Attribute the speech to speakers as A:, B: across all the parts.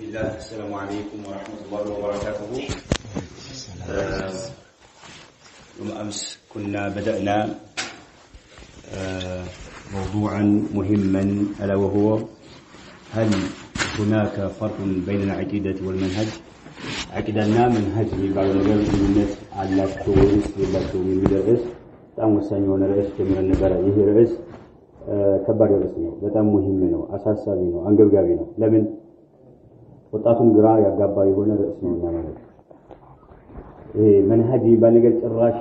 A: بسم الله. السلام عليكم ورحمة الله وبركاته. يوم أمس كنا بدأنا موضوعا مهما ألا وهو هل هناك فرق بين العقيدة والمنهج؟ عقيدتنا منهج بعض الناس على التوريس والبشر من الرئيس تام وسانيون الرئيس كمن النبرة يه الرئيس كبار الرئيس بتام مهم منه أساسا منه أنجب جابينه لمن وطاقم قراء يقابا يقول الرئيس منه نعمله منهجي بالنجل الراش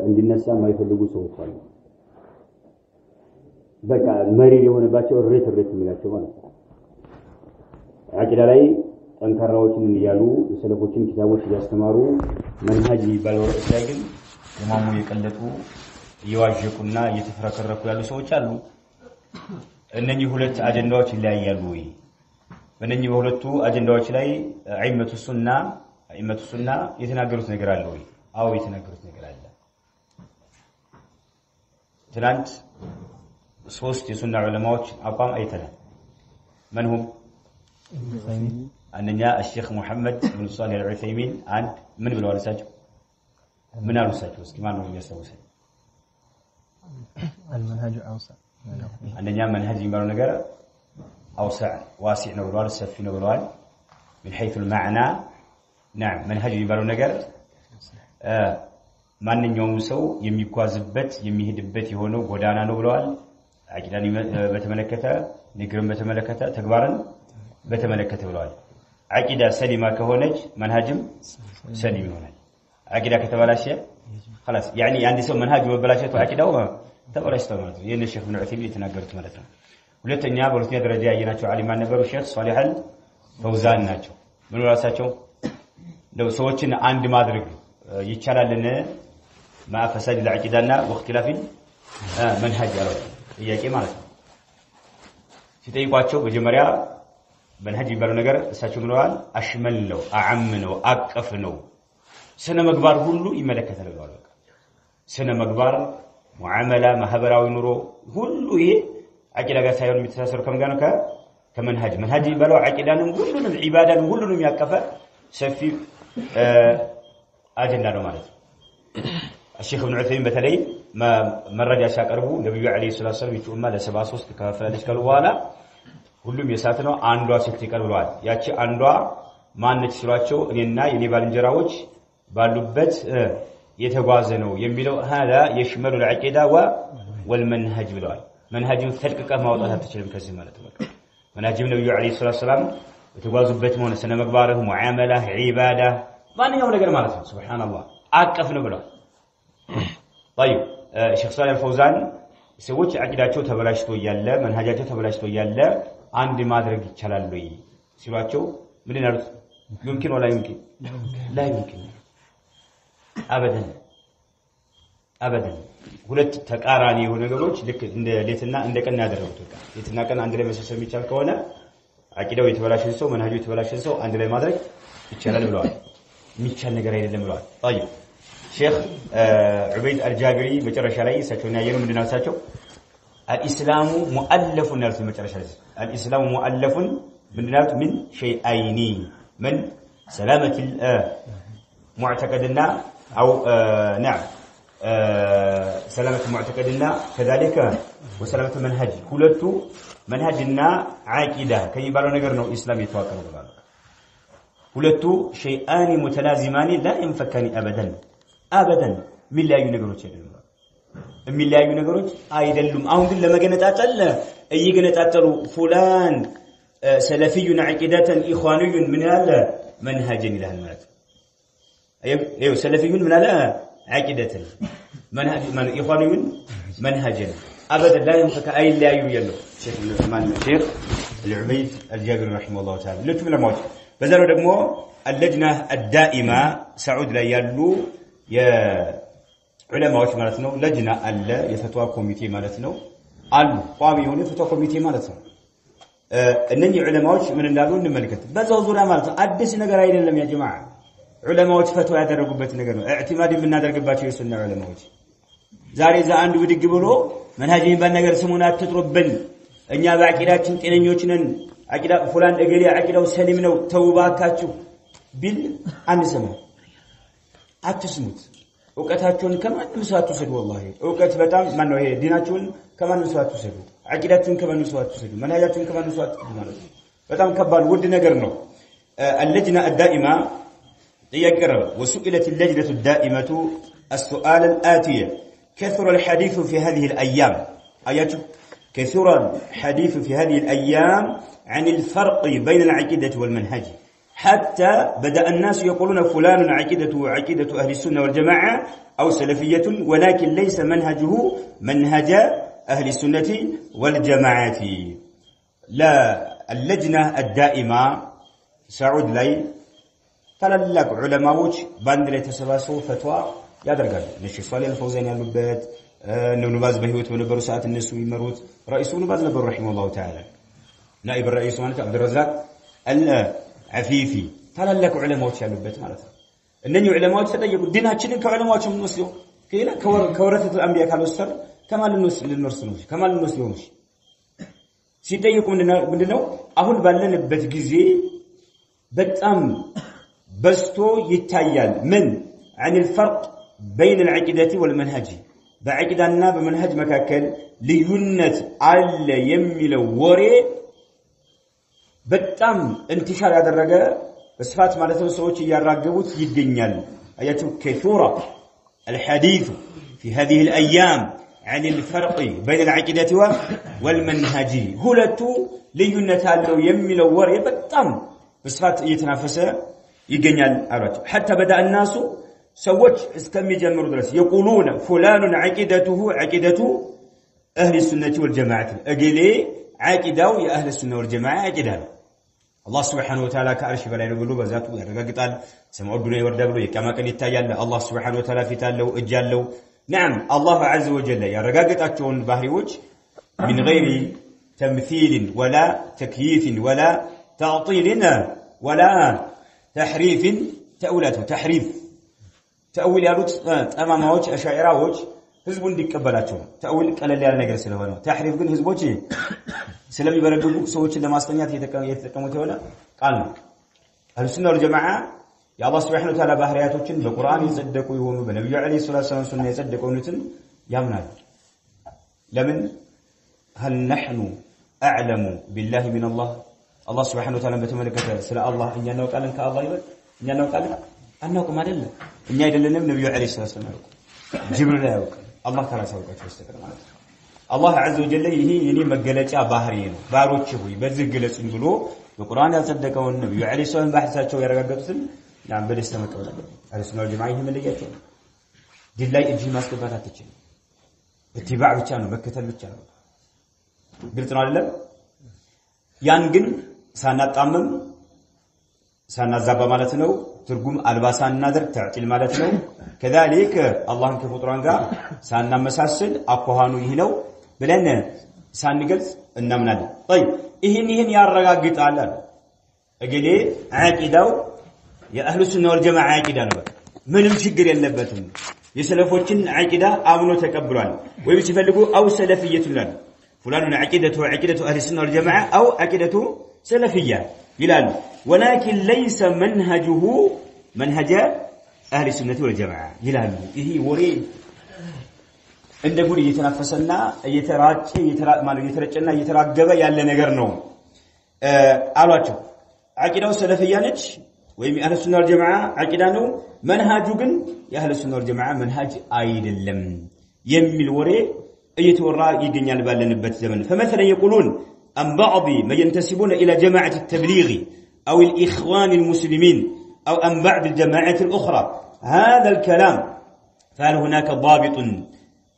A: عند الناس ما يفلقوا سوء صالح بقى مريض هنا باتشوا الريت ملاك شو عقيدة لي أنكروتين يالو يسلفوتين كتابوش يستمروا منهجي بالورقة لكن لما يقلدوا يواجهكنا يتفرقوا يالو سووا يالو أنني هلت أجندات لا يالوي أنني هلت أجندات لا عيمة السنة يتناقروا نقرالوي أو يتناقروا نقرالله تلانت صوص يسنة علماء أقام أيتنا من هم؟ أننا الشيخ محمد بن صالح العثيمين عند من بالوالد ساجو من الوساج كمان هو يسوي
B: المنهج أوسع
A: أننا منهج يمرون نجار أوسع واسع نورال سفي نورال من حيث المعنى نعم منهج يمرون نجار من يوم سو يميقازبت يميهدبت يهونو غدانا نورال عقيداني بتملكته نجرم بتملكته تكبارن بتملكته بلوال عقيدة سليمة كهونج منهجم سليم هونج عقيدة كتبالاشة خلاص يعني عندي سو منهج وبلاشة وعقيدة هو تبالاشة تمام ين الشيخ ابن عثيمين يتناقرت مالتنا ولتنيا بولتنيا درجة يناتشوا علمان نبرو الشيخ صالح الفوزان ناتشوا من وراساتشوا لو سوتشنا عند ما درج يتشال لنا مع فساد العقيدة واختلاف منهج هي كي مالتنا ሲጠይቋቸው መጀመሪያ መንሀጅ ይባለው ነገር እሳቸው ምንዋል አሽመል ነው አዓም ነው አቀፍ ነው ስነ ምግባር ሁሉ ይመለከታል ብለዋል በቃ ስነ ምግባር ሙዓመላ ማህበራዊ ኑሮ ሁሉ ይሄ አቂዳ ጋር ሳይሆን የሚተሳሰሩ ከመጋር ነው ከመንሀጅ መንሀጅ ይባለው አቂዳንም ሁሉንም ዒባዳንም ሁሉንም ያቀፈ ሰፊ አጀንዳ ነው ማለት ነው الشيخ ابن عثيمين بتلي ما مرجع شاكربو النبي عليه الصلاة والسلام يتوما لسباسوس كفالش كالوالا ሁሉም የሳት ነው አንዷ ሴት ይቀርብሏል ያቺ አንዷ ማንነች ሲሏቸው እኔና የኔ ባልንጀራዎች ባሉበት የተጓዘ ነው የሚለው هذا يشمل العقيده والمنهج ብለዋል መንሃጅን ተልቀቀህ ማውጣት አትችልም ከዚህ ማለት ነው መንሃጅም ነብዩ አለይሂ ሰላቱ ሰላም የተጓዙበት ሆነ ስነ ምግባርህ ሙዓመላ ዒባዳ ማንኛውም ነገር ማለት ነው ሱብሃንአላህ አቀፍ ነው ብለዋል طيب الشيخ صالح الفوزان ሰዎች አቂዳቸው ተበላሽቶ ያለ መንሃጃቸው ተበላሽቶ ያለ አንድ ማድረግ ይቻላል ወይ ሲሏቸው ምን ይላሉ يمكن ولا يمكن لا يمكن ابدا ሁለት ተቃራኒ የሆኑ ነገሮች ልክ እንደ ሌትና እንደ ቀን ያደረጉት በቃ ሌትና ቀን አንድ ላይ መሰብሰብ የሚቻል ከሆነ አቂዳው የተበላሸ ሰው መንሃጁ የተበላሸ ሰው አንድ ላይ ማድረግ ይቻላል ብለዋል የሚቻል ነገር አይደለም ብለዋል طيب شيخ عبيد الجابري مجرشا لي ساتوني يرو مدنا ساتو الاسلام مؤلف نرس مجرشا الاسلام مؤلف من شيئين من سلامه معتقدنا او نعم سلامه معتقدنا كذلك وسلامه منهج كلتو منهجنا عقيده كيبالو ነገር ነው اسلام يتواكل ብሏል ሁለቱ شيئان متلازمان لا ينفكان ابدا ሚላዩ ነገሮች አይደሉም የሚላዩ ነገሮች አይደሉም አሁን ግን ለመገነጣጠል እየገነጣጠሉ ፉላን ሰለፊዩን عقيدةን ኢኽዋንዩን ምን ያለ መንሃጅን ይላል ማለት እዩ ሰለፊዩን ምን አለ عقيدةን መንሃጅ ማን ኢኽዋንዩን መንሃጅን ابدا لا ينفك አይላዩ ያለው ሼክ ዑስማን ሼክ العبيد الجابري رحمه الله تعالى ለቱም ለማውጣት በዛው ደግሞ اللجنه الدائمه سعود ላይ ያሉ የዑለማዎች ማለት ነው ለጅና አለ የፈትዋ ኮሚቴ ማለት ነው አሉ ቋሚ የሆነ ፈትዋ ኮሚቴ ማለት ነው እነኚህ ዑለማዎች ምን እንዳሉ እንመልከት በዛው ዙሪያ ማለት ነው አዲስ ነገር አይደለም ያ ጀማዓ ዑለማዎች ፈትዋ ያደረጉበት ነገር ነው ኢዕቲማድ የምናደርግባቸው የሱና ዑለማዎች ዛሬ ዛ አንዱ ብድግ ብሎ መንሃጅን በነገር ስሙን አትጥሩብን እኛ በአቂዳችን ጤነኞች ነን عقيدة فلان أجري عقيدة وسلمنا وتوباكاتشو بيل أنسمع أتسمت وقتاتشون كمان مسوات تسد والله وقت بتام ما نوعه ديناتشون كمان مسوات تسد عقيداتشون كمان مسوات تسد منهجاتشون كمان مسوات تسد بتام كبار ود نجرنا اللجنة الدائمة يقرر وسئلت اللجنة الدائمة السؤال الآتية كثر الحديث في هذه الأيام آيات كثر الحديث في هذه الأيام عن الفرق بين العقيدة والمنهج حتى بدأ الناس يقولون فلان عقيدته عقيدة أهل السنة والجماعة أو سلفية ولكن ليس منهجه منهج أهل السنة والجماعة لا اللجنة الدائمة سعود لي تللق علماء باند ላይ ተሰባስበው ፈትዋ ያደርጋሉ ለሼህ ሷሊህ አልፈውዛን ያሉበት ንብባዝ በህይወት በነበሩ ሰዓት እነሱ ይመሩት رئيس ንብባዝ ነበሩ ረሂመሁላህ ተዓላ ናኢብ الرئيس ማለት አብዱረዛቅ አልዓፊፊ ተለልቅ ዑለማዎች ያሉበት ማለት ነው እነኚህ ዑለማዎች ተጠየቁ ዲናችንን ከዑለማዎች ምን ወስደው ከሌላ ከወረተቱ አንቢያ ካልወሰድ ከማን ልንወርስ ነው ከማን ልንወስድ ነው ሲጠየቁ ምንድነው አሁን ባለንበት ጊዜ በጣም بستو يتايال من عن الفرق بين العقيدة والمنهج بعقيدنا بمنهج مكاكل ليونت على يميل وري بتام انتشار هذا الرجاء بصفات مالته سوتش يراجعوت يدينيال أياتو كثورة الحديث في هذه الأيام عن الفرق بين العقيدة والمنهج هلتو ليونت على يميل وري بتام بصفات يتنافسه يجنيال أراد حتى بدأ الناس سوت اسكمي جمر درس يقولون فلان عقيدته عقيدة أهل السنة والجماعة أجلي عقيدة يا أهل السنة والجماعة عقيدة الله سبحانه وتعالى كأرش بلا يقولوا بذاته يرجع سمعوا الدنيا وردبلوا كما كان يتجلى الله سبحانه وتعالى في تالو اجلوا نعم الله عز وجل يرجع أتون بهريوج من غير تمثيل ولا تكييف ولا تعطيل ولا تحريف تأويلاته تحريف تأويل يالوت أمامهوج أشاعراهوج حزبون ديكبلاتهم تأويل قلل ያለ ነገር ስለሆነ تحريف ግን ህዝቦች ስለሚበረዱ ሰዎችን ለማስተኛት የተጠቀሙት የሆነ ቃል ነው አህሉ ሱና ወል ጀማዓ የአላህ Subhanahu Wa Ta'ala ባህሪያቶችን በቁርአን የጸደቁ ይሆኑ በነብዩ አለይሂ ሰላቱ ሱና የጸደቁትን ያምናል ለምን هل نحن أعلم بالله من الله الله سبحانه وتعالى بتملكته سلا الله إن ينوك على كالله يبل إن ينوك على أنك ما دل إن يدل النبي عليه الصلاة والسلام جبريل يوك الله تعالى سوى كتير الله عز وجل هي يعني مجلة بحرين باروت شوي بزق جلس نقوله القرآن يصدقه النبي عليه الصلاة والسلام بحث شو يرجعتهم نعم بالإسلام كولا على السنة الجماعية هم اللي جاتهم دلائل إجي ماسك باتاتشين اتباع بتشانو بكتل بتشانو قلتنا ولا يانجن سانتامم سانزاب مالتنا ترجم الباسان نادر تعطيل مالتنا كذلك الله كفطران قال ساننا مساسل أقوهانو يهنو بلنا سانجلس النمناد طيب إهن يا الرجاء على أجلي عقيدة يا أهل السنة والجماعة عقيدة من المشجر اللبتهم يسلفوتشن عقيدة آمنوا تكبران ويبتفلقوا أو سلفية لنا فلان عقيدته عقيدة أهل السنة والجماعة أو عقيدته سلفية يلال ولكن ليس منهجه منهج أهل السنة والجماعة يلال إيه وريد عند يقول يتنافسنا يتراجعنا يتراجب يالله نجرناه أروتشو عقيدة سلفية نج ويم أهل السنة والجماعة عقيدانه منهجهم يا أهل السنة والجماعة منهج أيد اللم يميل وريد يتورى يدنيا البالنبات زمن فمثلا يقولون أن بعض ما ينتسبون إلى جماعة التبليغ أو الإخوان المسلمين أو أن بعض الجماعات الأخرى هذا الكلام فهل هناك ضابط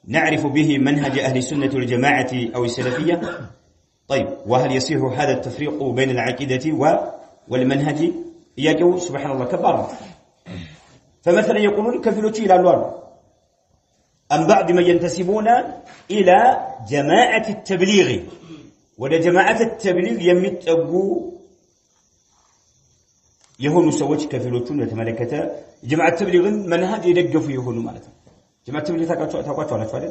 A: نعرف به منهج أهل السنة والجماعة أو السلفية طيب وهل يصيح هذا التفريق بين العقيدة والمنهج يجو سبحان الله كبار فمثلا يقولون كفلوتي إلى الوار أن بعض ما ينتسبون إلى جماعة التبليغ ولا جماعة التبليغ يمتقوا يهونوا سوتش كفلوتون يتملكته جماعة التبليغ منهج يدقفوا يهونوا مالته جماعة التبليغ تقاطعوا على فعل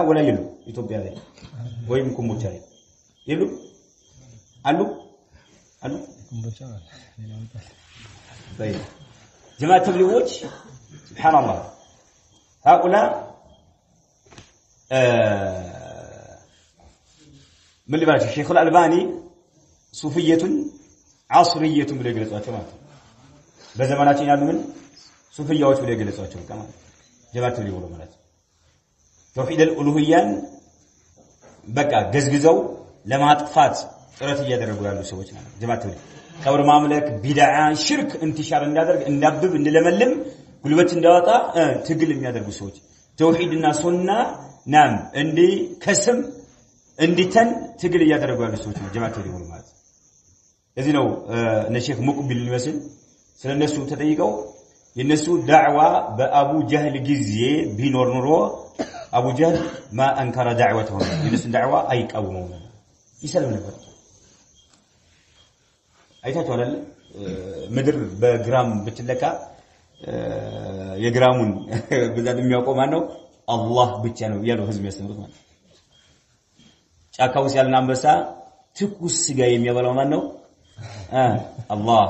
A: ولا يلو يتوب هذا ويمكن متعب يلو አሉ طيب جماعة تبليغوች سبحان الله هؤلاء من اللي بالك الشيخ الألباني صوفية عصرية ብሎ ይገልጻቸው ማለት በዘመናችን ያሉ ምን ሱፊያዎች ብሎ ይገልጻቸው ከማለት جماعة تبليغ ብሎ ማለት توحيد الألوهية በቃ ገዝግዘው ለማጥፋት ጥረት እያደረጉ ያሉ ሰዎች ናቸው جماعة تبليغ ቀብር ማምለክ ቢድዓ ሽርክ እንቲሻር እንዳደርግ እንዳብብ እንደለመልም ጉልበት እንዳወጣ ትግል የሚያደርጉ ሰዎች ተውሂድና ሱና ናም እንዲ ከስም እንዲተን ትግል እያደረጉ ያሉ ሰዎች ነው ጀማዓት ተብሊግ ማለት እዚህ ነው እነ ሼክ ሙቅቢል ይመስል ስለነሱ ተጠይቀው የነሱ ዳዕዋ በአቡ ጀህል ጊዜ ቢኖር ኑሮ አቡ ጀህል ما انكر دعوته የነሱ ዳዕዋ አይቃወመው ይሰልም ነበር አይታችሁ አይደል ምድር በግራም ብትለካ የግራሙን ብዛት የሚያውቀው ማን ነው አላህ ብቻ ነው ያለው ህዝብ ያስተምሩት ማለት ጫካው ሲያልና አንበሳ ትኩስ ስጋ የሚያበላው ማን ነው አላህ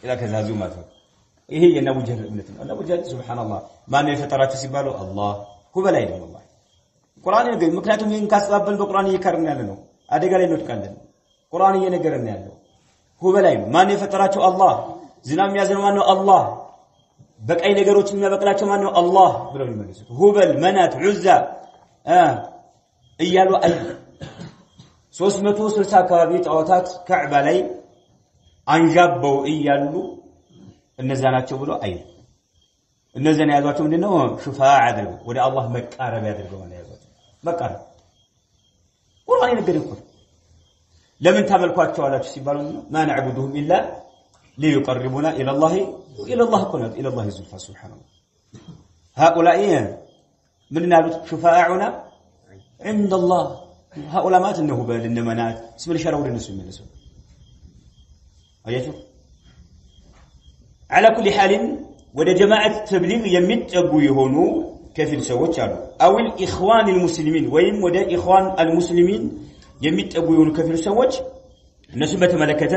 A: ኢላ ከዛዙ ማለት ነው ይሄ የነብዩ ጀህል እምነት ነው ነብዩ ጀህል ሱብሃንአላህ ማን የፈጠራቸው ሲባሉ አላህ ሁበል አይደለም አላህ ቁርአን ግን ምክንያቱም ይሄን ካስባበል በቁርአን እየከረን ያለ ነው አደጋ ላይ እንወድቃለን ቁርአን እየነገረን ያለው ሁበል አይደለም ማን የፈጠራቸው አላህ ዝናብ የሚያዘነው ማን ነው አላህ በቀይ ነገሮች የሚያበቅላቸው ማን ነው አላህ ብለው ይመልሱት ሁበል መናት ዑዛ እያሉ አይ 360 አካባቢ ጣዖታት ካዕባ ላይ አንጃበው እያሉ እነዛ ናቸው ብሎ አይ እነዛን ያዟቸው ምንድነው ሹፋዓ አድርገው ወደ አላህ መቃረብ ያድርገው ማለት ያዟቸው መቃረብ ቁርአን ይነገረው ለምን ታመልኳቸው አላችሁ ሲባሉ ما نعبدهم الا ليقربونا الى الله قلنا الى الله زلفى سبحان الله هؤلاء من نالوا شفاعنا عند الله هؤلاء ما انه بل انمنات اسم الشرع والناس يملسوا اياتوا على كل حال ወደ جماعه تبليغ የሚጠጉ የሆኑ ከፊል ሰዎች አሉ او الاخوان المسلمين ወይም ወደ اخوان المسلمين የሚጠጉ የሆኑ ከፊል ሰዎች እነሱ በተመለከተ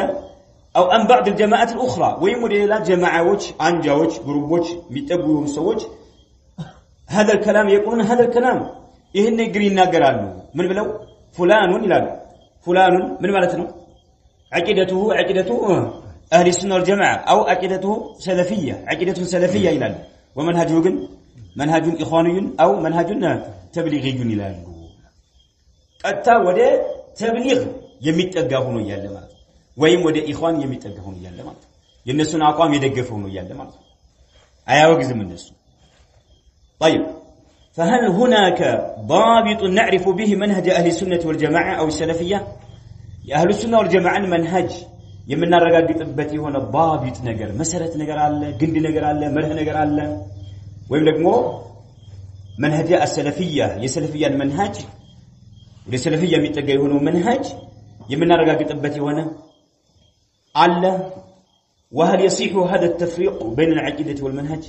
A: او ان بعض الجماعات الاخرى ወይም ወደ ሌላ ጀማዓዎች አንጃዎች ግሩፖች የሚጠጉ የሆኑ ሰዎች هذا الكلام يقولون هذا الكلام ይሄን ነገር ይናገራሉ ምን ብለው فلان ይላሉ فلان ምን ማለት ነው عقيدته اهل السنه والجماعه او عقيدته سلفيه ይላሉ ومنهجه ግን منهج اخواني او منهج تبليغي ይላሉ ቀጥታ ወደ ተብሊግ የሚጠጋ ሆኖ ያለ ማለት ወይም ወደ ኢኽዋን የሚጠጋ ሆኖ ያለ ማለት የነሱን አቋም የደገፈ ሆኖ ያለ ማለት አያወግዝም እነሱ طيب فهل هناك ضابط نعرف به منهج اهل السنه والجماعه او السلفيه يا اهل السنه والجماعه منهج የምናረጋግጥበት የሆነ ضابط ነገር መሰረት ነገር አለ ግንድ ነገር አለ መርህ ነገር አለ ወይም ደግሞ منهج السلفيه የሰለፊያን መንሃጅ ለሰለፊያ የሚጠጋ የሆነው መንሃጅ የምናረጋግጥበት የሆነ አለ وهل يصح هذا التفريق بين العقيده والمنهج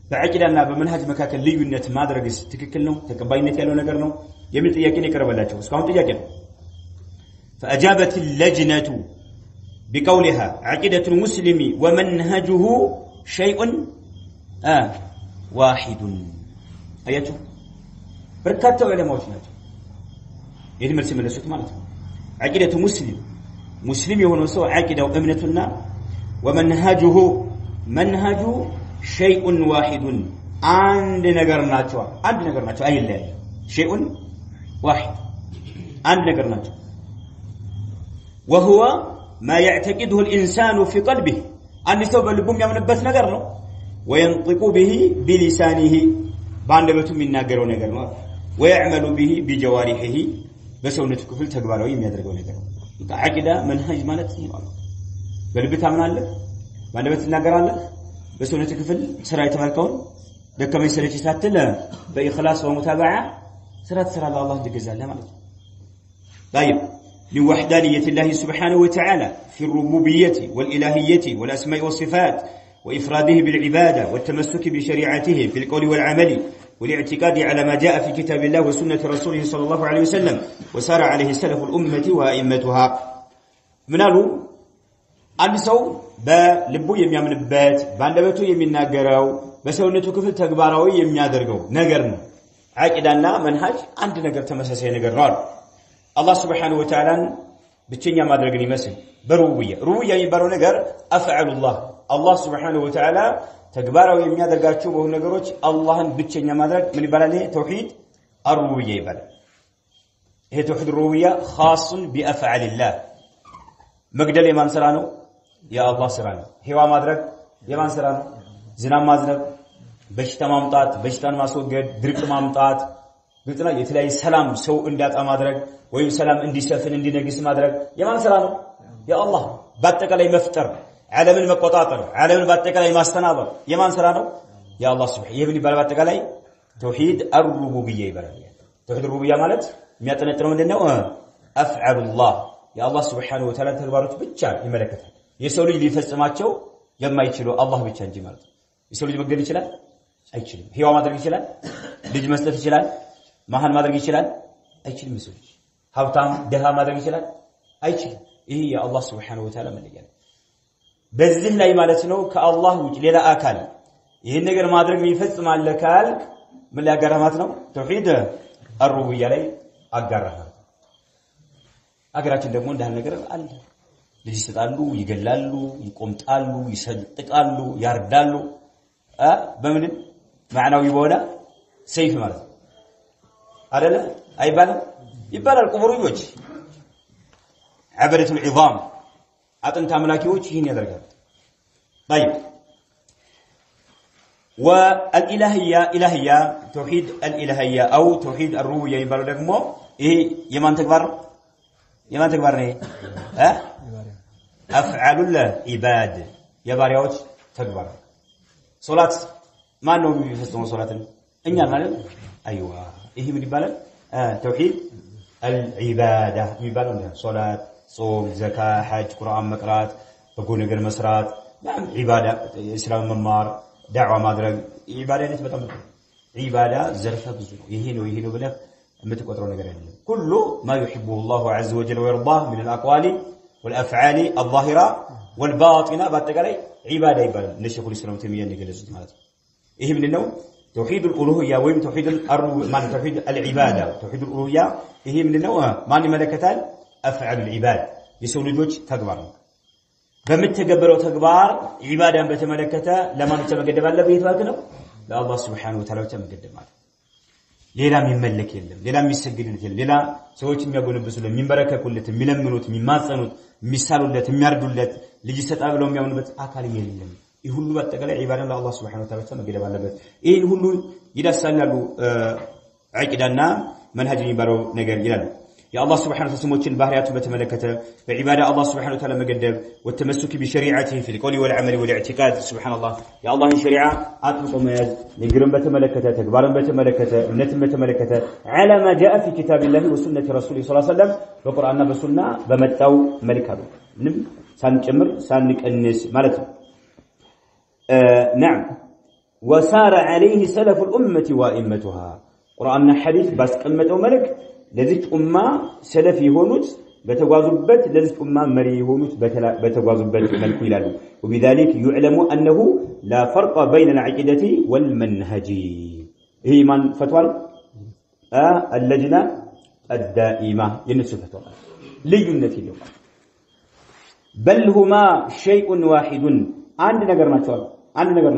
A: بعقيدنا بمنهج መካከል ልዩነት ማድረግስ ትክክል ነው ተቀባይነት ያለው ነገር ነው የሚል ጥያቄ ነው የቀረበላቸው እስካሁን ጥያቄ ነው فاجابت اللجنه بقولها عقيده المسلم ومنهجه شيء واحد አያችሁ በርካታ ዑለማዎች ናቸው ይሄን መልስ መለሱት ማለት ነው عقيده مسلم የሆነው ሰው عقيدው እምነቱና ومنهجه شيء واحد አንድ ነገር ናቸው አይለያዩ شيء واحد አንድ ነገር ናቸው وهو ما يعتقده الانسان في قلبه አንድ ሰው በልቡ የሚያምንበት ነገር ነው وينطق به بلسانه ባንደበቱ የሚናገረው ነገር ነው ويعمل به بجوارحه በሰውነቱ ክፍል ተግባራዊ የሚያደርገው ነገር ነው አቂዳ መንሃጅ ማለት ነው በልብ ታምናለህ ባንደበት ትናገራለህ በሰውነቱ ክፍል ስራ የተባልከውን ደከመኝ ሰለች ሳትል በኢኽላስ ወሙታባዓ ስራ ትሰራለህ አላህ ትገዛለህ ማለት ነው طيب من وحدانيه الله سبحانه وتعالى في الربوبيه والالهيه والاسماء والصفات وافراده بالعباده والتمسك بشريعته في القول والعمل والاعتقاد على ما جاء في كتاب الله وسنة رسوله صلى الله عليه وسلم وسار عليه سلف الأمة وأئمتها ምናሉ አንድ ሰው በልቡ የሚያምንበት ባንደበቱ የሚናገረው በሰውነቱ ክፍል ተግባራዊ የሚያደርገው ነገር ነው አቂዳና መንሃጅ አንድ ነገር ተመሳሳይ ነገር ነው አላህ Subhanahu Wa Ta'ala ብቸኛ ማድረግን ይመስል በሩብያ የሚባለው ነገር አፍዓሉላህ አላህ Subhanahu Wa Ta'ala ተግባራዊ የሚያደርጋቸው በሆኑ ነገሮች አላህን ብቸኛ ማድረግ ምን ይባላል ይሄ ተውሂድ አሩብያ ይባላል ይሄ ተውሂድ ሩብያ خاص بافعال الله መግደል የማን ስራ ነው የአላህ ስራ ነው ህዋ ማድረግ የማን ስራ ነው ዝናብ ማዝነብ በሽታ ማምጣት በሽታን ማስወገድ ድርቅ ማምጣት ግልጽና የተለያየ ሰላም ሰው እንዲያጣ ማድረግ ወይም ሰላም እንዲሰፍን እንዲነግስ ማድረግ የማን ስራ ነው የአላህ በአጠቃላይ መፍጠር ዓለምን መቆጣጠር ዓለምን በአጠቃላይ ማስተናበር የማን ስራ ነው የአላህ Subhanahu ይሄ ምን ይባላል በአጠቃላይ ተውሂድ አሩቡብያ ይባላል ተውሂድ ሩቡብያ ማለት የሚያጠነጥነው ምንድነው አፍዓሉላህ የአላህ Subhanahu Wa Ta'ala ተግባሮች ብቻ ይመለከታል የሰው ልጅ ሊፈጽማቸው የማይችለው አላህ ብቻ እንጂ ማለት የሰው ልጅ መግደል ይችላል አይችልም ህያው ማድረግ ይችላል ልጅ መስጠት ይችላል ማህን ማድረግ ይችላል አይችልም ሰው ልጅ ሀብታም ደሃ ማድረግ ይችላል አይችልም ይሄ የአላህ Subhanahu Wa Ta'ala መለያ በዚህ ላይ ማለት ነው ከአላህ ውጭ ሌላ አካል ይሄን ነገር ማድረግ ይፈጽማል ካልክ ምን ያጋራማት ነው ተውሂድ አሩብያ ላይ አጋራማት አገራችን ደግሞ እንዳል ነገር አለ ልጅ ይሰጣሉ ይገላሉ ይቆምጣሉ ይሰጥቃሉ ያርዳሉ በምን ማዕናዊ በሆነ ሰይፍ ማለት አይደለ አይባልም ይባላል ቁብሩዮች عبدة العظام አጥንት አምላኪዎች ይሄን ያደርጋሉ طيب والالهيه الهيه توحيد الالهيه او توحيد الربوبيه ይባላል ደግሞ ይሄ የማን ተግባር ነው افعال العباد የባሪያዎች ተግባር ሶላት ማን ነው የሚፈጽመው ሶላትን እኛ ማለት አይዋ ይሄ ምን ይባላል توحيد العباده ይባላል ሶላት ጾም ዘካ ሐጅ ቁርአን መቅራት በጎ ነገር መስራት ማለት ኢባዳ እስላም መማር ዳዕዋ ማድረግ ኢባዳነት በጣም ኢባዳ ዘርፈ ብዙ ነው ይሄ ነው ብለህ የምትቆጥረው ነገር አይደለም ሁሉ ما يحبه الله عز وجل ويرضاه من الاقوال والافعال الظاهره والباطنه በአጠቃላይ ኢባዳ ይባላል ለሸኹል ኢስላም ተሚያ እንደገለጹት ማለት ነው ይሄ ምንድነው توحيد الالوهيه ወይም توحيد ማን توحيد العباده توحيد الالوهيه ይሄ ምንድነው ማን ይመለከታል افعال العباد የሰው ልጆች ተግባር ነው በመተገበረው ተግባር ኢባዳን በተመለከተ ለማን ተመገደብ አለበት ይተዋክ ነው ለአላህ Subhanahu Wa Ta'ala ተመገደብ ማለት ሌላ የሚመለክ የለም ሌላ የሚሰግድለት የለም ሌላ ሰዎች የሚያጎነበሱለት የሚንበረከኩለት የሚለምኑት የሚማጸኑት የሚሳሉለት የሚያርዱለት ልጅ ሰጣ ብለው የሚያምኑበት አካል የለም ይህ ሁሉ በአጠቃላይ ኢባዳን ለአላህ Subhanahu Wa Ta'ala ተመገደብ አለበት ይሄን ሁሉ ይዳሳላሉ አቂዳና መንሃጅ የሚባለው ነገር ይላሉ يا الله سبحانه وتعالى سموتين ባህሪያቱ በተመለከተ በዒባዳ አላህ Subhanahu Wa Ta'ala መገደብ ወተመስኩ በሸሪዓته في القول والعمل والاعتقاد سبحان الله يا الله شريعه አጥብቆ መያዝ ንግርን በተመለከተ ተግባርን በተመለከተ እምነትን በተመለከተ على ما جاء في كتاب الله وسنه رسوله صلى الله عليه وسلم በቁርአንና በሱና በመጣው መልካም ምንም ሳንጨምር ሳንቀንስ ማለት ነው نعم وسار عليه سلف الامه وائمتها ቁርአንና ሐዲስ ባስቀመጠው መልክ ለዚህ ኡማ ሰለፍ የሆኑት በተጓዙበት ለዚህ ኡማ መሪ የሆኑት በተጓዙበት መልኩ ይላሉ وبذلك يعلم انه لا فرق بين العقيده والمنهج ይሄ ማን ፈትዋል اللجنه الدائمه የነሱ ፈትዋ ልዩነት የለውም بل هما شيء واحد አንድ ነገር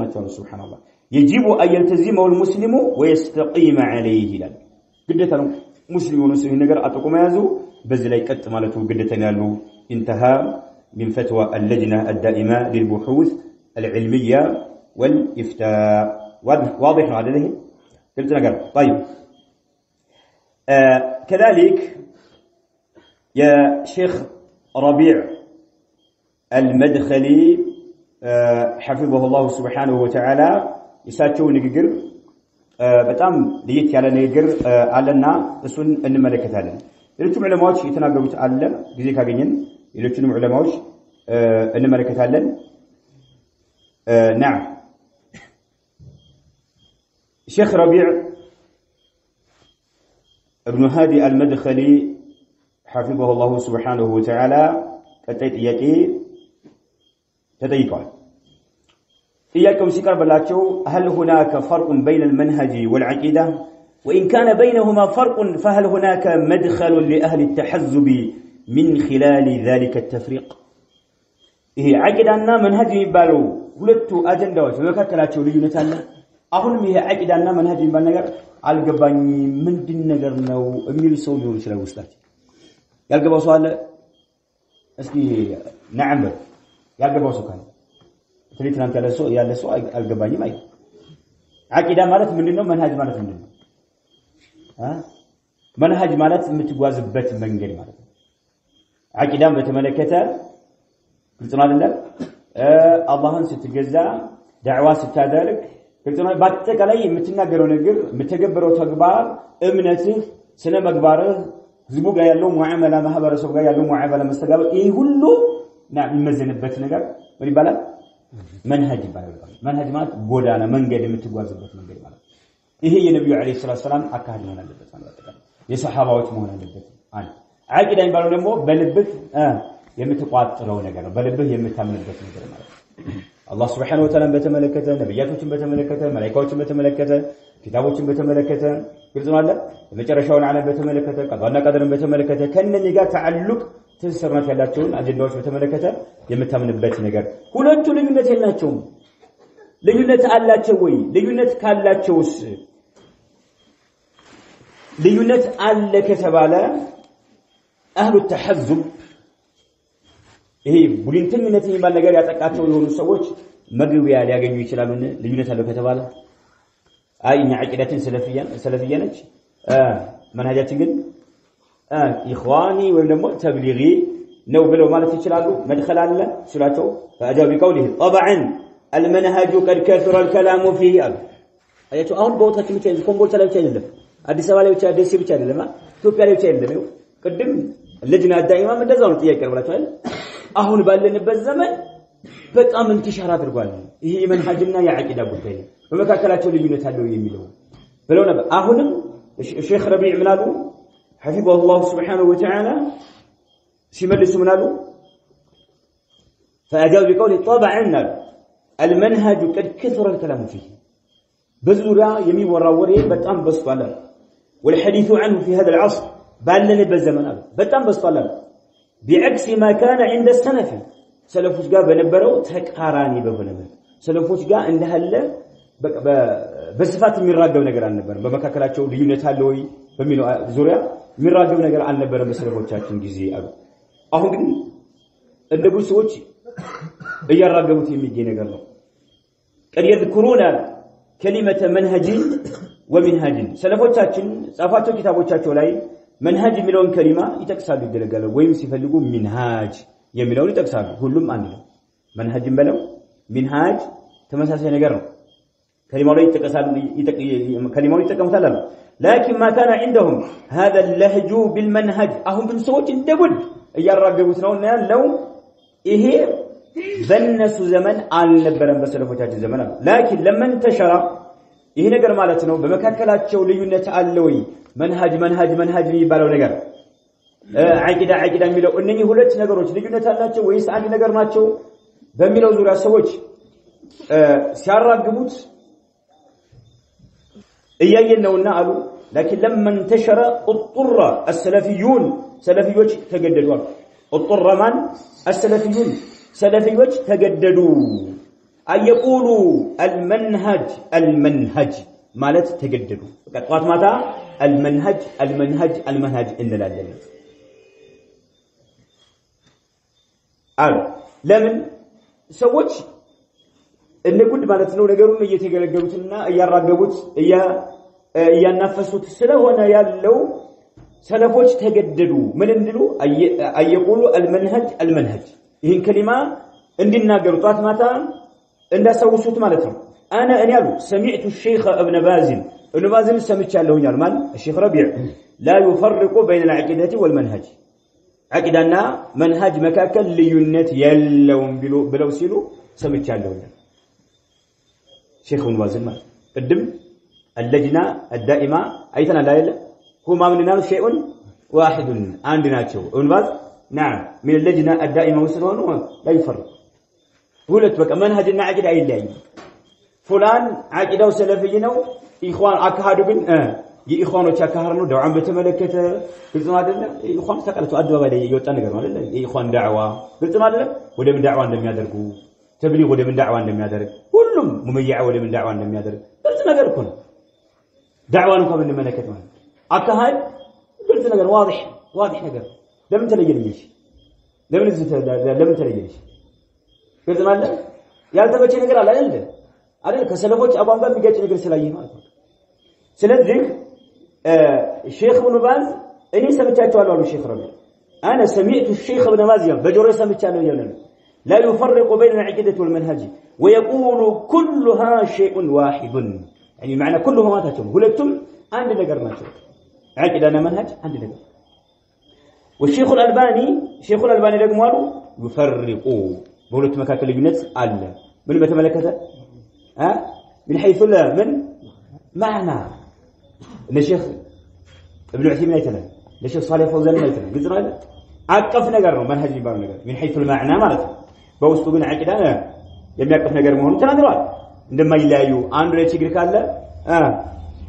A: ናቸው ሱብሃንአላህ يجب ان يلتزمه المسلم ويستقيم عليه ይላል ግዴታ ነው ሙስሊሙን ሰው ነገር አጥቆ መያዙ በዚህ ላይ ቀጥ ማለቱ ግዴታ ነው انتهى من فتوى اللجنه الدائمه للبحوث العلميه والافتاء واضح هذا له قلت نقر طيب كذلك يا شيخ ربيع المدخلي حفظه الله سبحانه وتعالى يساتشو ንግግር በጣም ለየት ያለ ነገር አለና እሱን እንመለከታለን ሌሎችም ዑለማዎች የተናገሩት አለ ጊዜ ካገኘን ሌሎችንም ዑለማዎች እንመለከታለን نعم شيخ ربيع ابن هادي المدخلي حفظه الله سبحانه وتعالى ቀጣይ ጥያቄ ተጠይቀዋል ጥያቄው ሲቀርብላቸው هل هناك فرق بين المنهج والعقيدة وإن كان بينهما فرق فهل هناك مدخل لأهل التحزب من خلال ذلك التفريق ይሄ አቂዳና መንሃጅ የሚባለው ሁለቱ አጀንዳዎች በመካከላቸው ልዩነት አለ አሁንም ይሄ አቂዳና መንሃጅ የሚባል ነገር አልገባኝ ምንድን ነገር ነው የሚል ሰው ሊሆን ይችላል ውስጣቸው ያልገባው ሰው አለ እስኪ ነዓም ያልገባው ሰው ካለ ትሪትናንት ያለ ሰው አልገባኝም አይ አቂዳ ማለት ምንድነው መንሃጅ ማለት ምንድነው መንሃጅ ማለት የምትጓዝበት መንገድ ማለት ነው አቂዳን በተመለከተ ግልጽ ነው አይደል አላህን ስትገዛ ዳዕዋ ስታደርግ ግልጽ ነው በአጠቃላይ የምትናገረው ነገር የምትተገብረው ተግባር እምነትህ ስነ ምግባርህ ህዝቡ ጋር ያለው ሙዓመላ ማህበረሰቡ ጋር ያለው ሙዓመላ መስተጋብር ይሄ ሁሉ የሚመዘንበት ነገር ምን ይባላል መንሃጅ ይባላል መንሃጅ ማለት ጎዳና መንገድ የምትጓዝበት መንገድ ማለት ይሄ የነብዩ አለይሂ ሰላቱ ሰላም አካሄድ መሆን አለበት ማለት ነው የሱሐባዎች መሆን አለበት አንድ አቂዳ የሚባለው ደግሞ በልብህ የምትቋጥረው ነገር ነው በልብህ የምታምንበት ነገር ማለት ነው አላህ Subhanahu Wa Ta'ala በተመለከተ ነብያቶችን በተመለከተ መላእክቶችን በተመለከተ ኪታቦችን በተመለከተ ግልጽ ነው አይደል የመጨረሻውን ዓለም በተመለከተ ቀዳና ቀደርን በተመለከተ ከነኚህ ጋር ተዓልቅ ትስስርነት ያላቸውን አጀንዳዎች በተመለከተ የምታምንበት ነገር ሁለቱ ልዩነት የላቸውም ልዩነት አላቸው ወይ ልዩነት ካላቸውስ ልዩነት አለ ከተባለ አህሉ ተሐዙብ ይሄ ቡድንተኝነት የሚባል ነገር ያጠቃቸው የሆኑ ሰዎች መግቢያ ሊያገኙ ይችላሉ ልዩነት አለው ከተባለ አይ እኛ አቂዳችን ሰለፊያ ነች መንሃጃችን ግን ኢኽዋኒ ወይም ደግሞ ተብሊጊ ነው ብለው ማለት ይችላሉ መድخل አለ ስላቸው فاجاب بقوله طبعا المنهج قد كثر الكلام فيه አያችሁ አሁን ቦታችን ብቻ ኮምቦልቻ ላይ ብቻ አይደለም አዲስ አበባ ላይ ብቻ ደሴ ብቻ አይደለም ኢትዮጵያ ላይ ብቻ አይደለም ቅድም ለጅና ዳኢማም እንደዛው ነው ጥያቄ ቀርብላችኋል አሁን ባለንበት ዘመን በጣም እንትሻራ አድርጓል ይሄ የመንሃጅና የአቂዳ ጉዳይ በመካከላቸው ልዩነት አለው የሚለው ብለው ነበር አሁንም ሼክ ረቢዕ ምናሉ حفظه الله سبحانه وتعالى ሲመልሱ ምናሉ فاجاب بقوله طبعا المنهج قد كثر الكلام فيه بزورا የሚወራው ወሬ በጣም በስቷል والحديث عنه في هذا العصر ባለንበት ዘመን በጣም በስቷል بعكس ما كان عند السلف سلفوች ጋር በነበረው ተቃራኒ በሆነ ሰለፎች ጋር እንደሃለ በስፋት የሚራገብ ነገር አልነበረም በመካከላቸው ልዩነት አለ ወይ በሚለው ዙሪያ የሚራገብ ነገር አልነበረም በሰለፎቻችን ጊዜ አሉ አሁን ግን እንደጉ ሰዎች እያራገቡት የሚገኝ ነገር ነው قد يذكرون كلمه منهج ومنهج ሰለፎቻችን ጻፋቸው ኪታቦቻቸው ላይ መንሃጅ የሚለውን ከሊማ ይጠቅሳሉ ይደረጋሉ ወይም ሲፈልጉ ሚንሃጅ የሚለውን ይጠቅሳሉ ሁሉም አንድ ነው መንሃጅ በለው ሚንሃጅ ተመሳሳይ ነገር ነው كلمه ላይ ይጠቀሳሉ كلمه ይጠቀሙታል لكن ما كان عندهم هذا اللهج بالمنهج አሁን ግን ሰዎች እንደጉድ እያራገቡት ነውና ያለው ይሄ በእነሱ ዘመን አልነበረም በሰለፎቻችን ዘመን لكن لما انتشر ይሄ ነገር ማለት ነው በመካከላቸው ልዩነት አለ ወይ መንሃጅ የሚባለው ነገር አቂዳ የሚለው እነኚህ ሁለት ነገሮች ልዩነት አላቸው ወይስ አንድ ነገር ናቸው በሚለው ዙሪያ ሰዎች ሲያራግቡት እያየን ነውና አሉ لكن لما انتشر اضطر السلفيون سلفيዎች ተገደዱ اضطر من السلفيون سلفيዎች ተገደዱ አየቁሉ المنهج ማለት ተገደዱ ቀጥዋት ማታ المنهج እንላለን አሉ ለምን ሰዎች እንደጉድ ማለት ነው ነገሩን እየተገለገሉትና እያራገቡት እያናፈሱት ስለሆነ ያለው ሰለፎች ተገደዱ ምን እንድሉ አየቁሉ المنهج ይህን ከሊማ እንዲናገሩ ጧት ማታ እንዳሰውሱት ማለት ነው انا ያሉ سمعت الشيخ ابن باز ሰምቻለሁ ያሉ ማን الشيخ ربيع لا يفرق بين العقيده والمنهج عقيدና መንሃጅ መካከል ልዩነት የለውም ብለው ሲሉ ሰምቻለሁ شيخ ابن باز ማለት ቅድም اللجنه الدائمه አይተናል አይደል هما مننا شيء واحد አንድ ናቸው ابن باز نعم من اللجنة الدائمة والسنوان لا يفرق قلت بك منهجنا عقيدة أي لاي فلان عقيدة وسلفينا إخوان أكهادوا بن يإخوانو تشاكهرنو دعوان بتملكته قلت ما أدلنا إخوان سكالتوا أدوا بدي يوتان نقر ما أدلنا إخوان دعوة قلت ما أدلنا وده من دعوان لم يدركوا تبليغ وده من دعوان لم يدرك كلهم مميع وده من دعوان لم يدرك قلت نقر كنا دعوانكم من ملكة ما أكهاد قلت نقر واضح نقر لم تلقينيش لم تلقينيش قلت ما أدلنا يالتبتش نقر على أدلنا أدلنا كسلفوش أبوان قام بيجاج نقر سلايين سلذك الشيخ ابن باز اني سمعتوا قالوا الشيخ ربيع انا سمعت الشيخ ابن باز بجوري سمعتوا يقولون لا يفرق بين العقيده والمنهج ويقول كلها شيء واحد يعني معنى كلها ما تاتم ሁለቱም አንድ ነገር ናቸው عقيدة منهج አንድ ነገር والشيخ الألباني ደግሞ አሉ يفرق በሁለቱ መካከል ልዩነት አለ ምን በተመለከተ من حيث من معنى الشيخ ابن عثيمين يتكلم الشيخ صالح فوزان يتكلم قلنا عقف ነገር ነው منهج የሚባለው ነገር من حيث المعنى ማለት ነው በውስጡ ግን عقيدة የሚያቀፍ ነገር መሆኑን ተናግረዋል እንደማይለያዩ አንዱ ላይ ችግር ካለ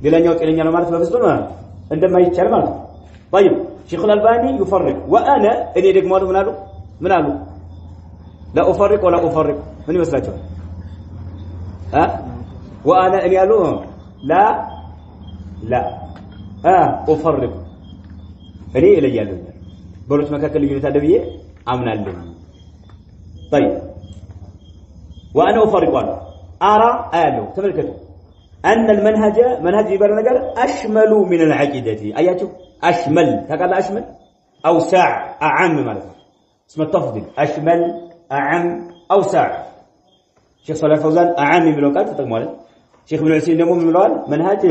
A: ሌላኛው ጤነኛ ነው ማለት በፍጹም እንደማይቻል ማለት ነው طيب شيخ الألباني يفرق وانا እኔ ደግሞ ምን አሉ لا افرق ولا افرق ምን ይመስላችኋል وانا እኔ ያሉ لا افرق እኔ እለያለሁ በሁለት መካከል ልዩነት አለ ብዬ አምናለሁ طيب وانا افرق ارى ايالو ተመልከቱ ان منهج يبقى ነገር اشمل من العقيده اياتو اشمل تقال اشمل اوسع اعم ማለት ነው اسم التفضيل اشمل اعم اوسع شيخ صالح فوزان اعم የሚለው ቃል ተጠቅሟል شيخ ابن عثيمين ደግሞ ምን ብለዋል منهج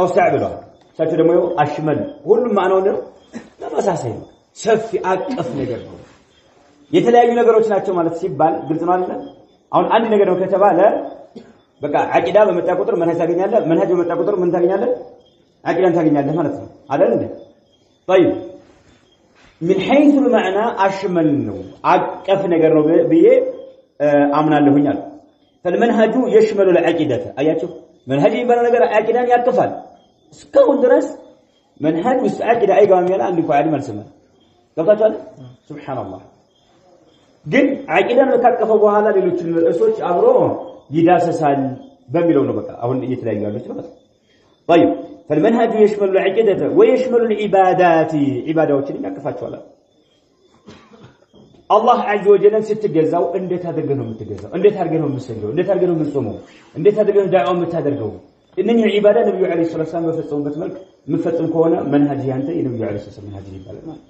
A: اوسع ብለዋል ሳቸው ደግሞ اشمل ሁሉም ማዕናው ነው ተመሳሳይ ነው ሰፊ አቀፍ ነገር ነው የተለያዩ ነገሮች ናቸው ማለት ሲባል ግልጽ ነው አይደል አሁን አንድ ነገር ነው ከተባለ በቃ አቂዳ በመጣ ቁጥር መንሃጅ ታገኛለህ መንሃጅ በመጣ ቁጥር ምን ታገኛለህ አቂዳን ታገኛለህ ማለት ነው አይደል እንዴ طيب من حيث المعنى اشمل ነው አቀፍ ነገር ነው ብዬ አምናለሁኝ አለ فالمنهج يشمل العقيده አያችሁ መንሃጅ የሚባለው ነገር አቂዳን ያቀፋል እስካሁን ድረስ መንሃጅ ውስጥ አቂዳ አይገባም ያለ አንድ ቋዓሊ መልሰማ ገብታችኋል ሱብሃንአላህ ግን አቂዳን ካቀፈ በኋላ ሌሎችን ርዕሶች አብሮ ይዳሰሳል በሚለው ነው በቃ አሁን እየተለያዩ ያሉት ማለት طيب فالمنهج يشمل العقيده ويشمل العبادات عباداتዎችን ያቀፋቸዋል الله عز وجل ስትገዛው እንዴት አድርገህ ነው የምትገዛው እንዴት አድርገህ ነው የምትሰግደው እንዴት አድርገህ ነው የምትጾመው እንዴት አድርገህ ነው ዳዕዋ የምታደርገው እነኚህ ዒባዳ ነብዩ አለይሂ ሰላም በፈጸሙበት መልክ ምፈጽም ከሆነ መንሃጅ ያንተ የነብዩ አለይሂ ሰላም መንሃጅ ይባላል ማለት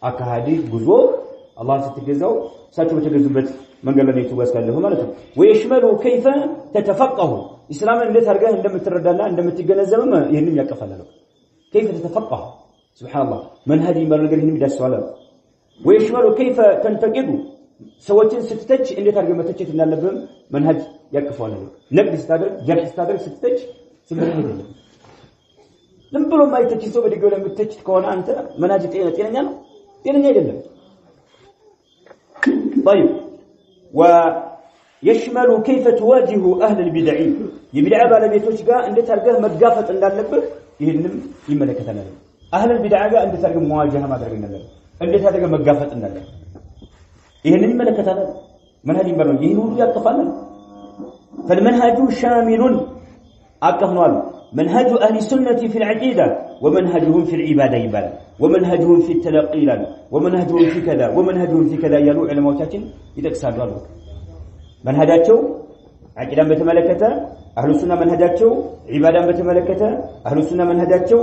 A: አካሃዲ ጉዞ الله ስትገዛው ሳቸው በተገዙበት መንገድ ላይ ተወስካለሁ ማለት ነው ወይሽመሉ كيف تتفقه እስላምን እንዴት አድርገህ እንደምትረዳና እንደምትገነዘብም ይሄንን ያቀፋላል كيف تتفقه سبحان الله መንሃጅ ይባላል ነገር ይሄንን ይዳስሳል ويشمل كيف تنتقد ሰዎችን ስትተች እንዴት አድርገህ መተቸት እንዳለብህ መንሃጅ ያቀፋል ነቅድ ስታደርግ ጀርህ ስታደርግ ስትተች ስለዚህ አይደለም ዝም ብሎ ማይተች ሰው በድጋው ለምትተች ከሆነ አንተ መንሃጅ ጤነኛ ነው ጤነኛ አይደለም طيب ويشمل كيف تواجه اهل البدع የቢድዓ ባለቤቶች ጋር እንዴት አድርገህ መጋፈጥ እንዳለብህ ይሄንም ይመለከታል اهل البدع ጋር እንዴት አድርገህ መዋጃሃ ማድረግ እንዳለብህ እንዴት አድርገህ መጋፈጥ እንዳለብህ ይሄንን ይመለከታል መንሃጅ ይባላል ይሄን ሁሉ ያቀፋል فالمنهج شامل አቀፍኗል منهج اهل السنه في العقيده ومنهجهم في العباده يبال ومنهجهم في التلقي ومنهجهم في كذا ومنهجهم في كذا يلو علماءاتين يتقسالوا አሉ መንሃጃቸው አቂዳን በተመለከተ አህሉ ሱና መንሃጃቸው ዒባዳን በተመለከተ አህሉ ሱና መንሃጃቸው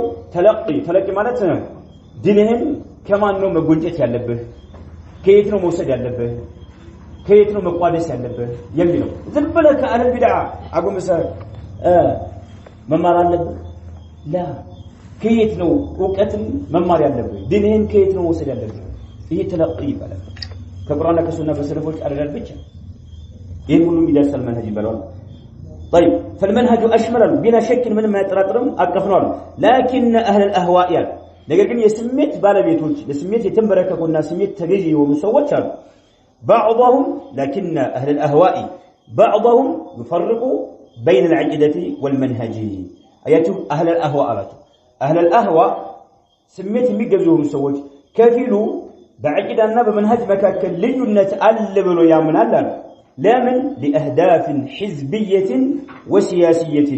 A: ተለቂ ማለት ዲንህን ከማን ነው መጎንጨት ያለብህ ከየት ነው መውሰድ ያለብህ ከየት ነው መቋደስ ያለብህ የሚለው ዝም ብለህ ከአህል ቢድዓ አጎመሰ መማር አለብህ ላ ከየት ነው ዕውቀትን መማር ያለብህ ዲንህን ከየት ነው መውሰድ ያለብህ ይሄ ተለቂ ይባላል ከቁርአንና ከሱና በሰለፎች አደረል ብቻ ይሄን ሁሉ ይደርሳል መንሃጅ ይባላል طيب فالمنهج اشمل بلا شك من ما يتراطرم اقفنوا لكن اهل الاهواء ነገር ግን የስሜት ባለቤቶች ለስሜት የተንበረከኩና ስሜት ተገዢ የሆኑ ሰዎች አሉ بعضهم لكن أهل الأهواء بعضهم يفرقوا بين العقيدة والمنهج أياتهم أهل الأهواء أهل الأهواء سميت ميجزوهم سوج كفيلو بعقيدة بمنهج مكاكل لينة ألبلو يا من ألب لمن لأهداف حزبية وسياسية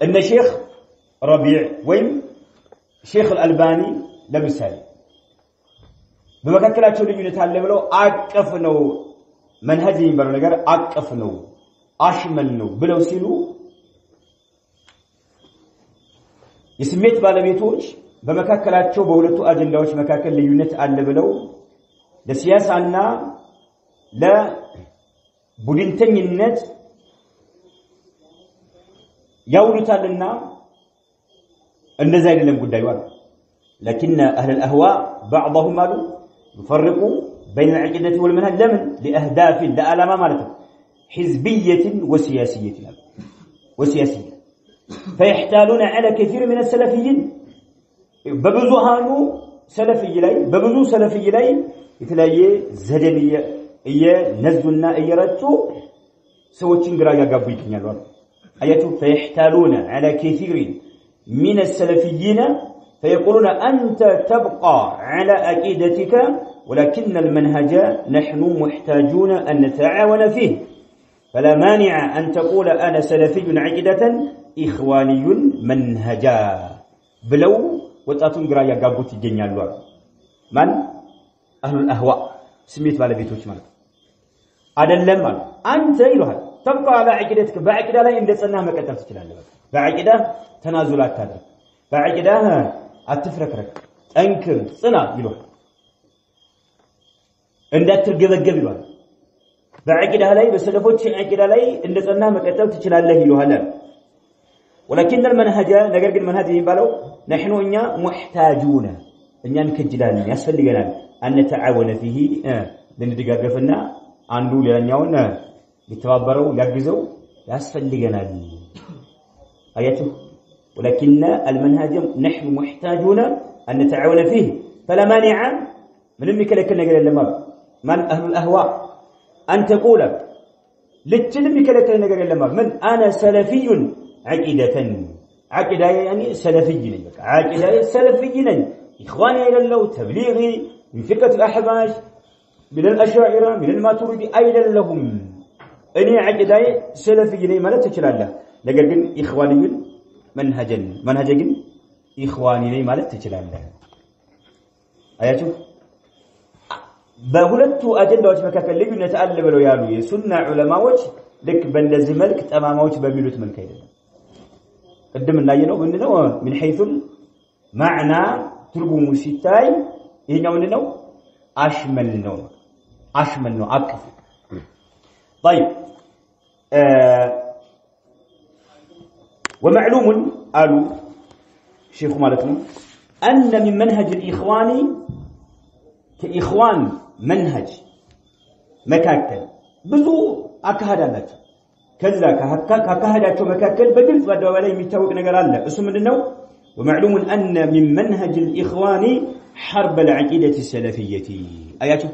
A: أن شيخ ربيع وين شيخ الألباني لمثال بمكاكلاتو لينة ألبلو أكفنو منهج ينبرو نجار أكفنو أشملنو بلو سيلو يسميت بالبيتوج بمكاكلاتو بولتو أجنداوش مكاكل ليونت ألبلو لسياسة لا بودنتنينت يولتالنا النزاي لم قدايوان لكن أهل الأهواء بعضهم قالوا يفرقوا بين العقيدة والمنهج لمن لأهداف لا ألام مالته حزبية وسياسية فيحتالون على كثير من السلفيين ببزوهانو سلفي لي ببزو سلفي لي يتلاقي زدنية نزلنا رتو سوتشين غرا يغابو يكنيالو اياتو فيحتالون على كثير من السلفيين فيقولون أنت تبقى على عقيدتك ولكن المنهج نحن محتاجون أن نتعاون فيه فلا مانع أن تقول أنا سلفي عقيدة إخواني منهجا بلو وتاتون غرا يغابو تيجنيالو من أهل الأهواء سميت بالبيتوች ማለት አይደለም ማለት አንተ ይሏል ተብቃ على عقيدتك بعقيده ላይ እንደጸናህ መቀጠል ትችላለህ بعقيده ተናዙል አታድርግ بعقيده አትፍረክረክ ጠንክር ጽና ይሏል እንዳትርገበገብ ይሏል بعقيده ላይ በሰለፎች عقيده ላይ እንደጸናህ መቀጠል ትችላለህ ይሏል ولكن المنهج ነገር ግን መንሃጅ የሚባለው نحن እኛ محتاجون እኛን ከጅላለን ያስፈልገናል أن نتعاون فيه لندقاقفنا عنده لأنيون يتوابروا يقزوا يسفلقنا آياته ولكن المنهج نحن محتاجون أن نتعاون فيه فلا مانع من أمك لك النقل اللمر من أهل الأهواء أن تقول لتلمك لك النقل اللمر من أنا سلفي عقيدة يعني سلفي عقيدة سلفي إخواني إلى الله تبليغي من فكرة الأحباش من الأشاعرة من الماتريدي أيضا لهم أني عقيدة سلفي لي ما لا تشرع له لكن إخواني منهجا إخواني لي ما لا تشرع له أياتو بقولتو أجندة مكاكل لي نتعلم له يالو سنة علماء لك بندز ملك تمام وجه بميلوت ملك قدم الناينو بندنو من حيث معنى ترجمه ستاي هنا منو أشمل أكثر طيب ومعلوم قالوا شيخ مالكنا أن من منهج الإخوان كإخوان منهج مكاكل بزو أكهدالات كذا كهدالات مكاكل بدلت بعد ولا يمتوق نقرأ اسم منو ومعلوم أن من منهج الإخوان حرب العقيدة السلفية آياته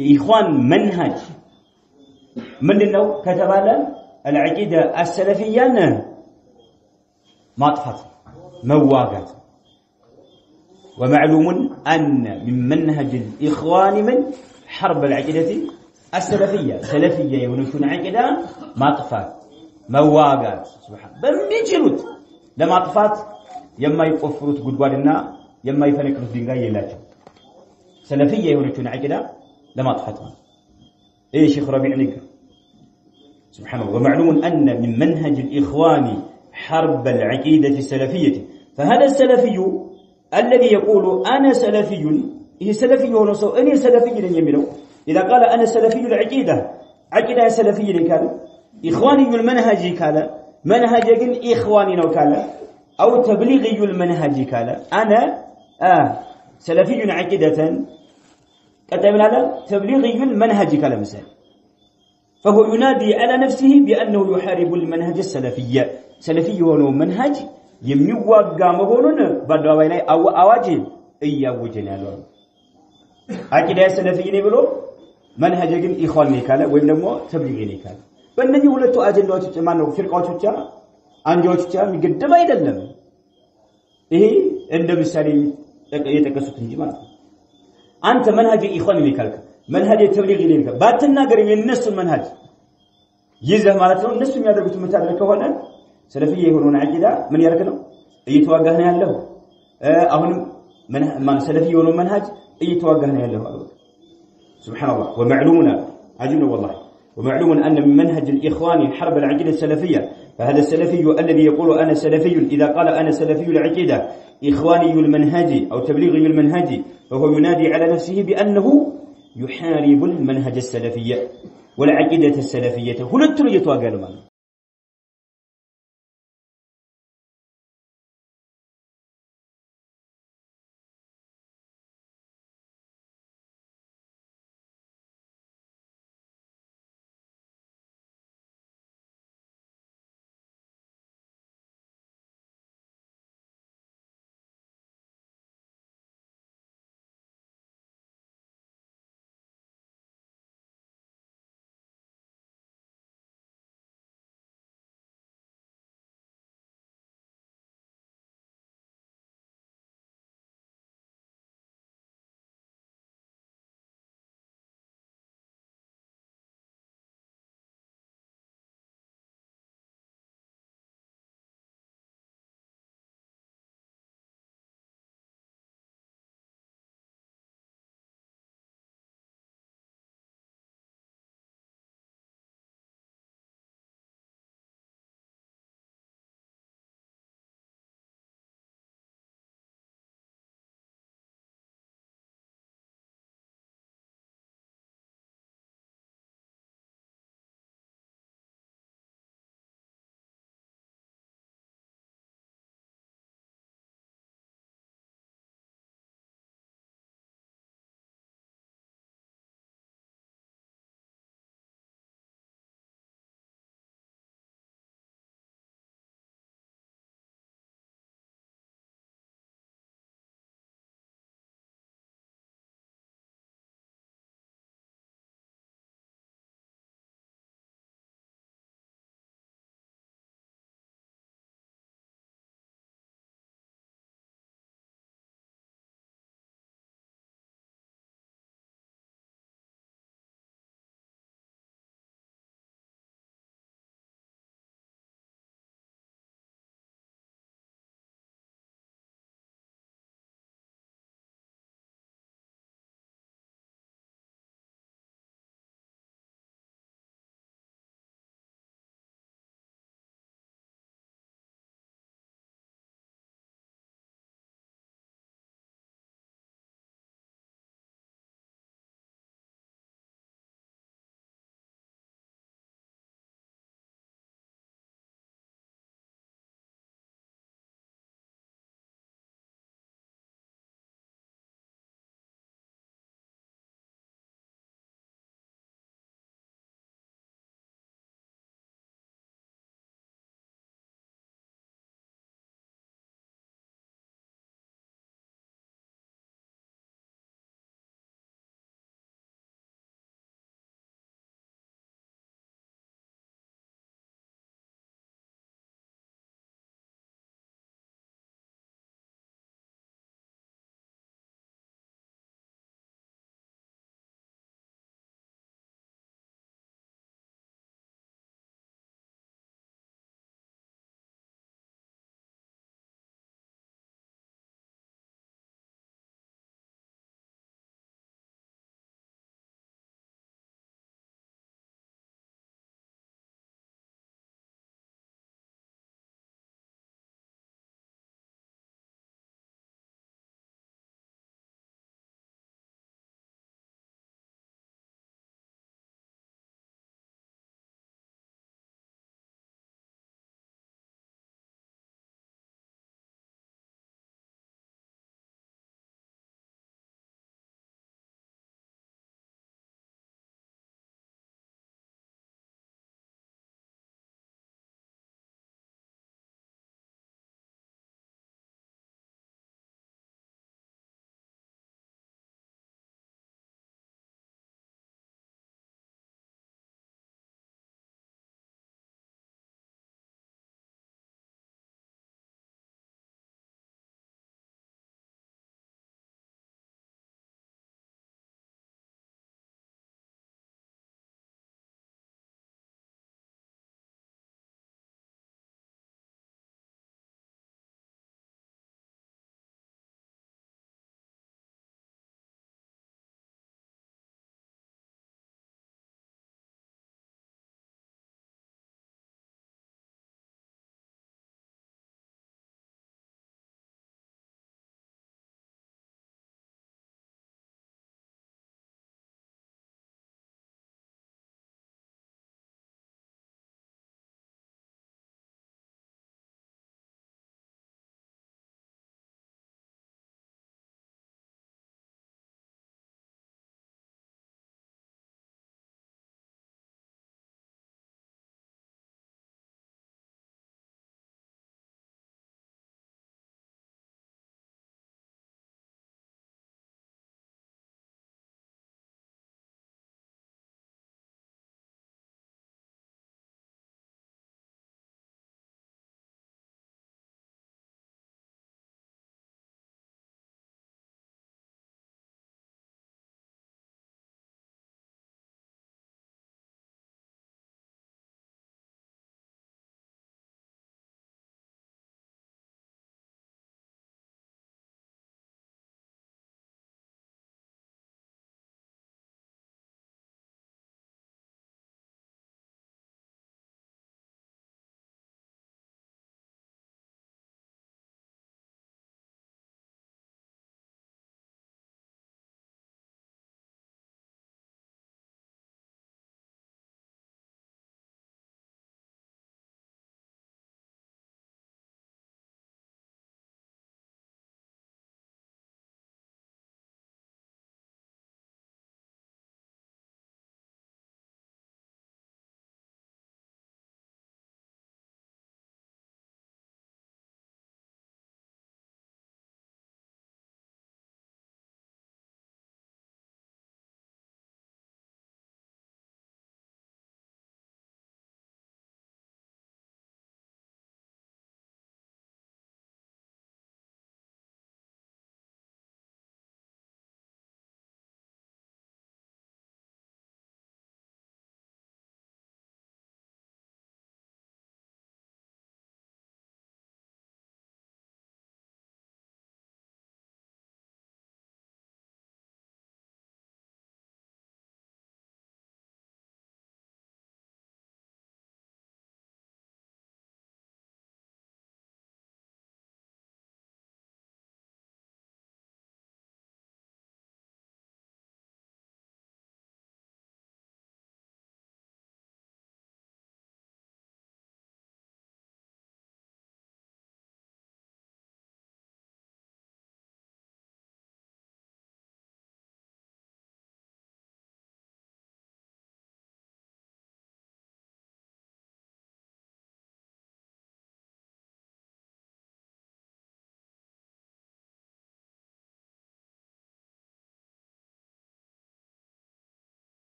A: إخوان منهج من النوع كتب على العقيدة السلفية مطفت مواقات ومعلوم أن من منهج الإخوان من حرب العقيدة السلفية سلفية يونسون عقيدة مطفت مواقات سبحان بمجلد لما طفت يما يقفروت قدواننا يما يفنكروا دينغاي يلاچو سلفيه يونچون عقيده لما طفتها ايه شيخ ربيع نقر سبحان الله ومعلوم ان من منهج الاخوان حرب العقيده السلفيه فهذا السلفي الذي يقول انا سلفي هي سلفي ونصو اني سلفي يميلو اذا قال انا سلفي العقيده عقيده سلفي كان اخواني المنهج كان منهج اخواني نو كان أو تبليغي المنهج كلا أنا سلفي عقيدة كتبنا له تبليغي المنهج كلا مثال فهو ينادي على نفسه بأنه يحارب المنهج السلفي سلفي هو منهج የሚዋጋ መሆኑን በአደባባይ ላይ አዋጅ እያወጀን ያለው አቂዳ ሰለፊይ ነው ብሎ መንሀጅ ግን ኢኽዋን ነው ካለ ወይም ደግሞ ተብሊግ ነው ካለ በእነዚህ ሁለቱ አጀንዳዎች ብቻ ማነው ፍርቃዎች ብቻ አንጃዎች ብቻ የሚገደብ አይደለም ይሄ እንደ ምሳሌ የጠቀሱት እንጂ ማለት ነው አንተ መንሀጅ ኢኽዋን ነው ካልከ መንሀጅ ተብሊግ ነው ካልከ ባትናገር የነሱን መንሀጅ ይዘህ ማለት ነው እነሱ የሚያደርጉት መታደር ከሆነ ሰለፊይ የሆነውን አቂዳ ምን ያርክ ነው እየተዋጋህ ነው ያለው አሁንም ማን ሰለፊይ የሆነውን መንሀጅ እየተዋጋህ ነው ያለው سبحان الله ومعلومنا عجبنا والله ومعلوم أن من منهج الإخوان حرب العقيدة السلفية فهذا السلفي الذي يقول أنا سلفي إذا قال أنا سلفي العقيدة إخواني المنهج أو تبليغي المنهج فهو ينادي على نفسه بأنه يحارب المنهج السلفية والعقيدة السلفية هل الترجة وقالوا